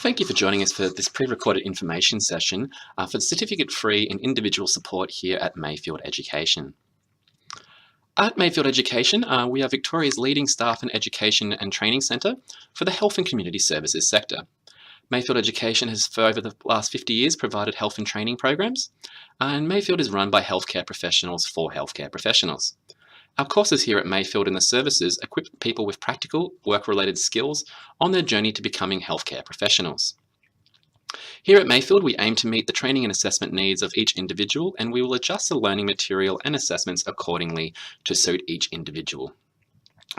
Thank you for joining us for this pre-recorded information session for the certificate-free and individual support here at Mayfield Education. At Mayfield Education, we are Victoria's leading staff and education and training centre for the health and community services sector. Mayfield Education has, for over the last 50 years, provided health and training programs, and Mayfield is run by healthcare professionals for healthcare professionals. Our courses here at Mayfield and the services equip people with practical, work-related skills on their journey to becoming healthcare professionals. Here at Mayfield, we aim to meet the training and assessment needs of each individual, and we will adjust the learning material and assessments accordingly to suit each individual.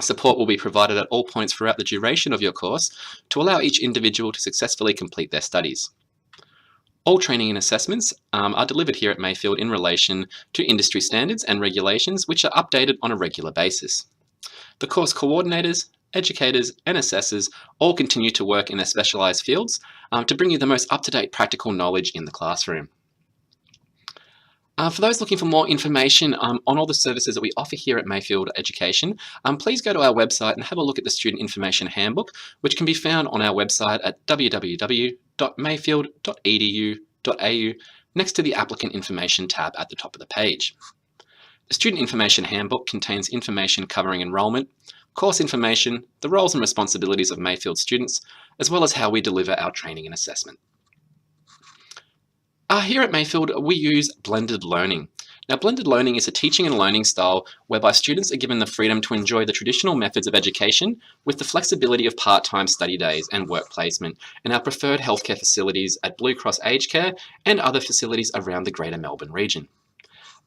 Support will be provided at all points throughout the duration of your course to allow each individual to successfully complete their studies. All training and assessments are delivered here at Mayfield in relation to industry standards and regulations, which are updated on a regular basis. The course coordinators, educators and assessors all continue to work in their specialised fields to bring you the most up-to-date practical knowledge in the classroom. For those looking for more information on all the services that we offer here at Mayfield Education, please go to our website and have a look at the Student Information Handbook, which can be found on our website at www.mayfield.edu.au next to the Applicant Information tab at the top of the page. The Student Information Handbook contains information covering enrolment, course information, the roles and responsibilities of Mayfield students, as well as how we deliver our training and assessment. Here at Mayfield, we use blended learning. Now, blended learning is a teaching and learning style whereby students are given the freedom to enjoy the traditional methods of education with the flexibility of part-time study days and work placement in our preferred healthcare facilities at Blue Cross Aged Care and other facilities around the Greater Melbourne region.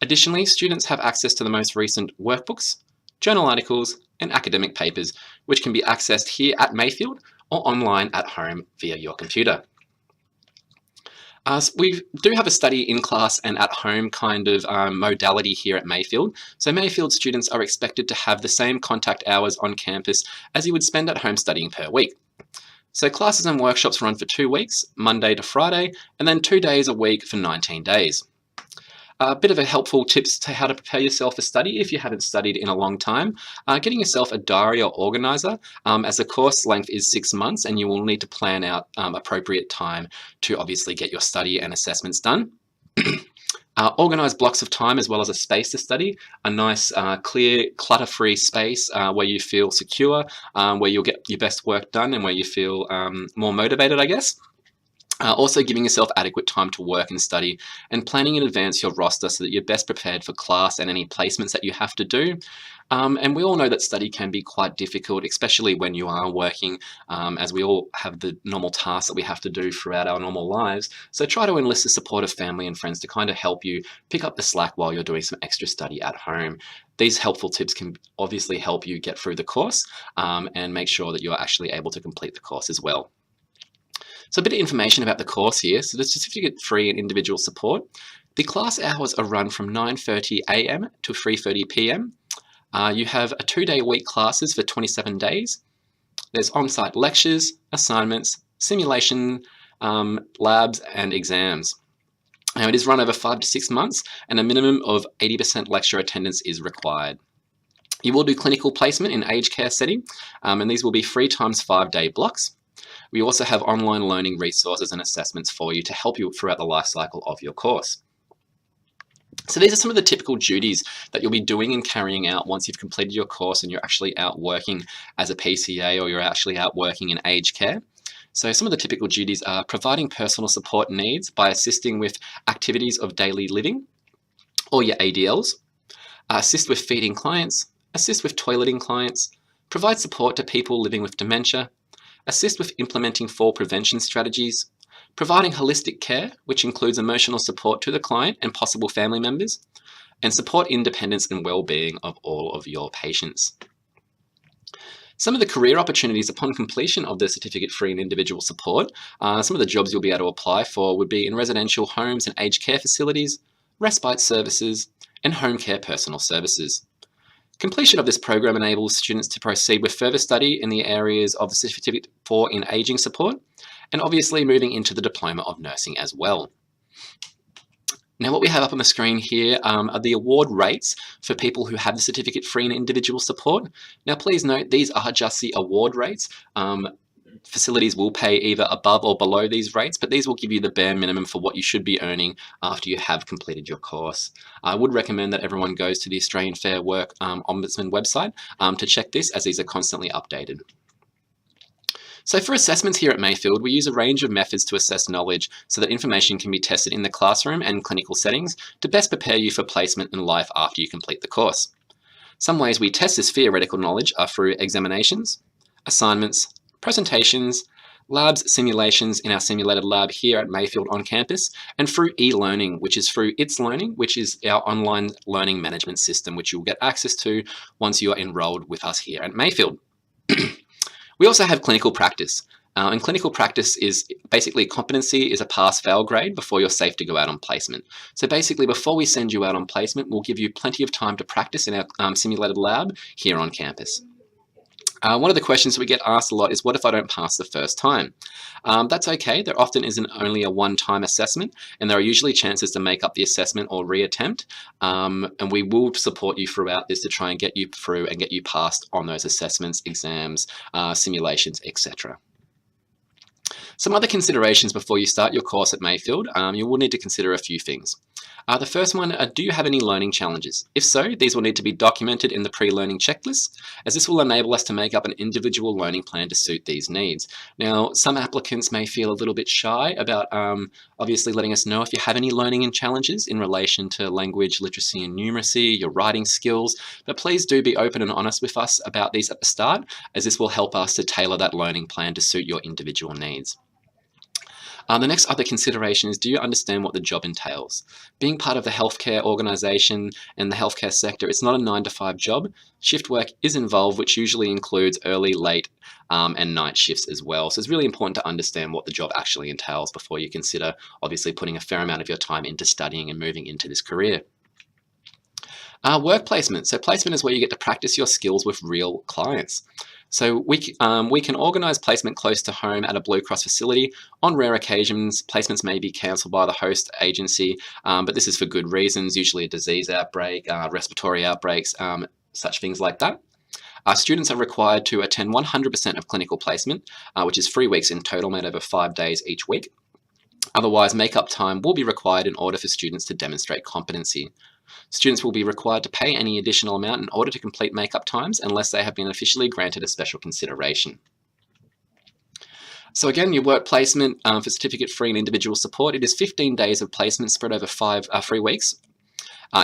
Additionally, students have access to the most recent workbooks, journal articles, and academic papers, which can be accessed here at Mayfield or online at home via your computer. We do have a study in class and at home kind of modality here at Mayfield. So Mayfield students are expected to have the same contact hours on campus as you would spend at home studying per week. So classes and workshops run for 2 weeks, Monday to Friday, and then 2 days a week for 19 days. A bit of a helpful tips to how to prepare yourself for study if you haven't studied in a long time. Getting yourself a diary or organizer, as the course length is 6 months and you will need to plan out appropriate time to obviously get your study and assessments done. Organise blocks of time as well as a space to study, a nice clear clutter-free space where you feel secure, where you'll get your best work done and where you feel more motivated, I guess. Also giving yourself adequate time to work and study and planning in advance your roster so that you're best prepared for class and any placements that you have to do. And we all know that study can be quite difficult, especially when you are working, as we all have the normal tasks that we have to do throughout our normal lives. So try to enlist the support of family and friends to kind of help you pick up the slack while you're doing some extra study at home. These helpful tips can obviously help you get through the course and make sure that you're actually able to complete the course as well. So a bit of information about the course here. So the certificate-free and individual support. The class hours are run from 9:30 a.m. to 3:30 p.m. You have a 2-day week classes for 27 days. There's on-site lectures, assignments, simulation, labs and exams. Now it is run over 5 to 6 months and a minimum of 80% lecture attendance is required. You will do clinical placement in aged care setting and these will be 3 times 5-day blocks. We also have online learning resources and assessments for you to help you throughout the life cycle of your course. So these are some of the typical duties that you'll be doing and carrying out once you've completed your course and you're actually out working as a PCA or you're actually out working in aged care. So some of the typical duties are providing personal support needs by assisting with activities of daily living or your ADLs, assist with feeding clients, assist with toileting clients, provide support to people living with dementia, assist with implementing fall prevention strategies, providing holistic care, which includes emotional support to the client and possible family members, and support independence and well-being of all of your patients. Some of the career opportunities upon completion of the certificate-free and individual support, some of the jobs you'll be able to apply for would be in residential homes and aged care facilities, respite services, and home care personal services. Completion of this program enables students to proceed with further study in the areas of the Certificate for in Aging support, and obviously moving into the Diploma of Nursing as well. Now what we have up on the screen here are the award rates for people who have the certificate free and individual support. Now please note these are just the award rates. facilities will pay either above or below these rates, but these will give you the bare minimum for what you should be earning after you have completed your course. I would recommend that everyone goes to the Australian Fair Work Ombudsman website to check this, as these are constantly updated. So for assessments here at Mayfield, we use a range of methods to assess knowledge so that information can be tested in the classroom and clinical settings to best prepare you for placement in life after you complete the course. Some ways we test this theoretical knowledge are through examinations, assignments, presentations, labs, simulations in our simulated lab here at Mayfield on campus, and through e-learning, which is through It's Learning, which is our online learning management system, which you'll get access to once you are enrolled with us here at Mayfield. We also have clinical practice. And clinical practice is basically competency is a pass-fail grade before you're safe to go out on placement. So basically, before we send you out on placement, we'll give you plenty of time to practice in our simulated lab here on campus. One of the questions we get asked a lot is, what if I don't pass the first time? That's okay. There often isn't only a one-time assessment, and there are usually chances to make up the assessment or reattempt. And we will support you throughout this to try and get you through and get you passed on those assessments, exams, simulations, etc. Some other considerations before you start your course at Mayfield, you will need to consider a few things. The first one, do you have any learning challenges? If so, these will need to be documented in the pre-learning checklist, as this will enable us to make up an individual learning plan to suit these needs. Now, some applicants may feel a little bit shy about obviously letting us know if you have any learning challenges in relation to language, literacy and numeracy, your writing skills, but please do be open and honest with us about these at the start, as this will help us to tailor that learning plan to suit your individual needs. The next other consideration is, do you understand what the job entails? Being part of the healthcare organisation and the healthcare sector, it's not a 9-to-5 job. Shift work is involved, which usually includes early, late and night shifts as well. So it's really important to understand what the job actually entails before you consider obviously putting a fair amount of your time into studying and moving into this career. Work placement. So placement is where you get to practice your skills with real clients. So we can organise placement close to home at a Blue Cross facility. On rare occasions, placements may be cancelled by the host agency, but this is for good reasons, usually a disease outbreak, respiratory outbreaks, such things like that. Students are required to attend 100% of clinical placement, which is 3 weeks in total, made over 5 days each week. Otherwise, make-up time will be required in order for students to demonstrate competency. Students will be required to pay any additional amount in order to complete make-up times unless they have been officially granted a special consideration. So again, your work placement for certificate-free and individual support, it is 15 days of placement spread over 3 weeks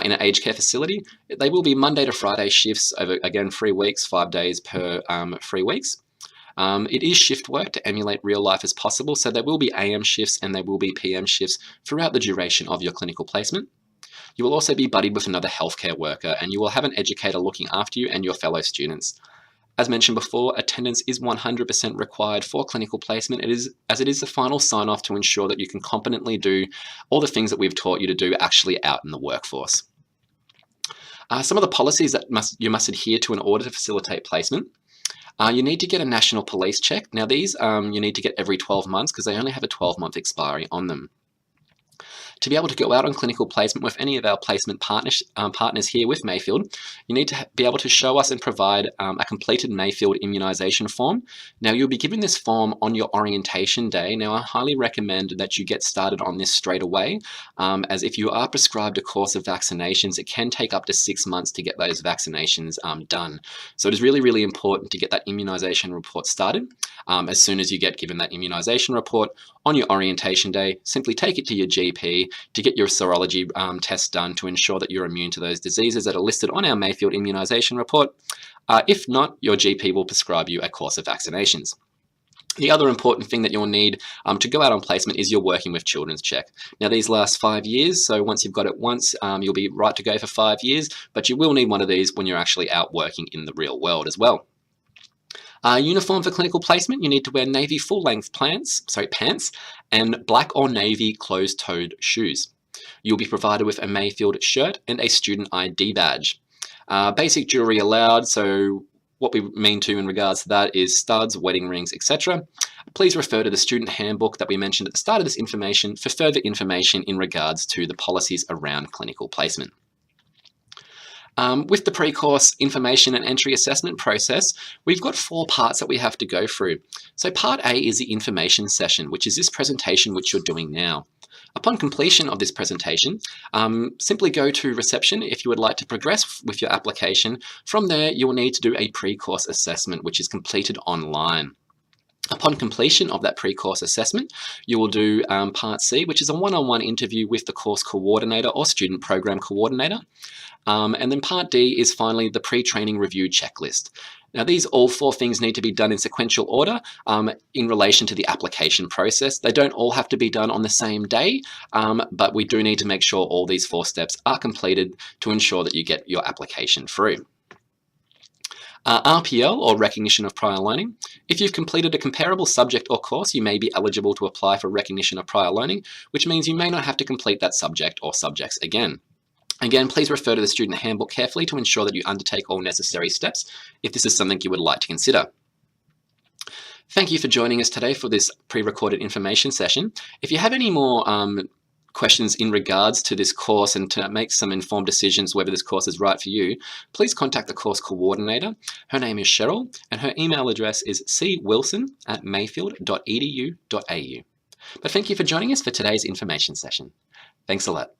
in an aged care facility. They will be Monday to Friday shifts over, again, 3 weeks, 5 days per 3 weeks. It is shift work to emulate real life as possible, so there will be AM shifts and there will be PM shifts throughout the duration of your clinical placement. You will also be buddied with another healthcare worker, and you will have an educator looking after you and your fellow students. As mentioned before, attendance is 100% required for clinical placement, as it is the final sign-off to ensure that you can competently do all the things that we've taught you to do actually out in the workforce. Some of the policies that you must adhere to in order to facilitate placement. You need to get a national police check. Now these you need to get every 12 months because they only have a 12-month expiry on them. To be able to go out on clinical placement with any of our placement partners here with Mayfield, you need to be able to show us and provide a completed Mayfield immunisation form. Now, you'll be given this form on your orientation day. Now, I highly recommend that you get started on this straight away, as if you are prescribed a course of vaccinations, it can take up to 6 months to get those vaccinations done. So it is really, really important to get that immunisation report started. As soon as you get given that immunisation report on your orientation day, simply take it to your GP to get your serology test done to ensure that you're immune to those diseases that are listed on our Mayfield immunisation report. If not, your GP will prescribe you a course of vaccinations. The other important thing that you'll need to go out on placement is your working with children's check. Now these last 5 years, so once you've got it once, you'll be right to go for 5 years, but you will need one of these when you're actually out working in the real world as well. Uniform for clinical placement, you need to wear navy full-length pants and black or navy closed-toed shoes. You'll be provided with a Mayfield shirt and a student ID badge. Basic jewelry allowed, so what we mean to in regards to that is studs, wedding rings, etc. Please refer to the student handbook that we mentioned at the start of this information for further information in regards to the policies around clinical placement. With the pre-course information and entry assessment process, we've got 4 parts that we have to go through. So part A is the information session, which is this presentation which you're doing now. Upon completion of this presentation, simply go to reception if you would like to progress with your application. From there, you will need to do a pre-course assessment, which is completed online. Upon completion of that pre-course assessment, you will do Part C, which is a one-on-one interview with the course coordinator or student program coordinator. And then Part D is finally the pre-training review checklist. Now, these all 4 things need to be done in sequential order in relation to the application process. They don't all have to be done on the same day, but we do need to make sure all these 4 steps are completed to ensure that you get your application through. RPL, or Recognition of Prior Learning. If you've completed a comparable subject or course, you may be eligible to apply for Recognition of Prior Learning, which means you may not have to complete that subject or subjects again. Again, please refer to the student handbook carefully to ensure that you undertake all necessary steps if this is something you would like to consider. Thank you for joining us today for this pre-recorded information session. If you have any more questions in regards to this course and to make some informed decisions whether this course is right for you, please contact the course coordinator. Her name is Cheryl, and her email address is cwilson@mayfield.edu.au. But thank you for joining us for today's information session. Thanks a lot.